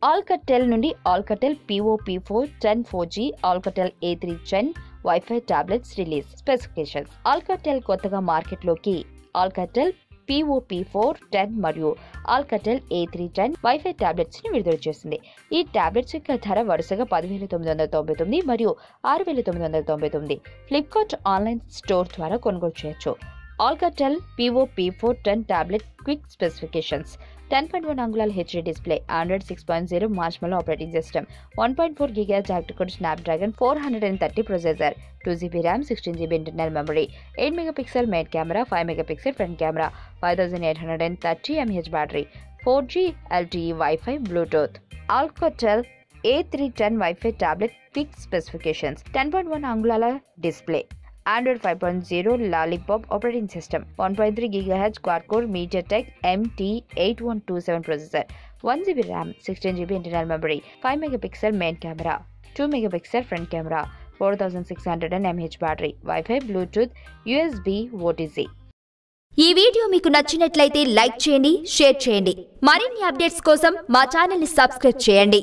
Alcatel నుండి Alcatel POP4 10 4G Alcatel A3 Gen Wi-Fi tablets release specifications. Alcatel కొత్తగా మార్కెట్లోకి Alcatel POP4 10 మరియు Alcatel A3 10 Wi-Fi tablets ని విడుదల చేసింది. ఈ టాబ్లెట్స్ యొక్క ధర వరుసగా 10,999 మరియు 6,999 ఫ్లిప్కార్ట్ ఆన్లైన్ స్టోర్ ద్వారా కొనుగోలు చేయొచ్చు. Alcatel POP4 10 tablet quick specifications. 10.1 అంగుళాల HD display, Android 6.0 Marshmallow operating system, 1.4 GHz octa-core Snapdragon 430 processor, 2GB RAM, 16GB internal memory, 8 megapixel main camera, 5 megapixel front camera, 5830 mAh battery, 4G LTE Wi-Fi Bluetooth. Alcatel A310 Wi-Fi tablet quick specifications. 10.1 అంగుళాల display, Android 5.0 Lollipop operating system, 1.3 GHz quad-core MediaTek MT8127 processor, 1GB RAM, 16GB internal memory, 5 megapixel main camera, 2 megapixel front camera, 4600 mAh battery, Wi-Fi, Bluetooth, USB, OTC. ఈ video మీకు నచ్చినట్లయితే like చేయండి, share చేయండి. మరిన్ని updates కోసం మా channel ని subscribe చేయండి.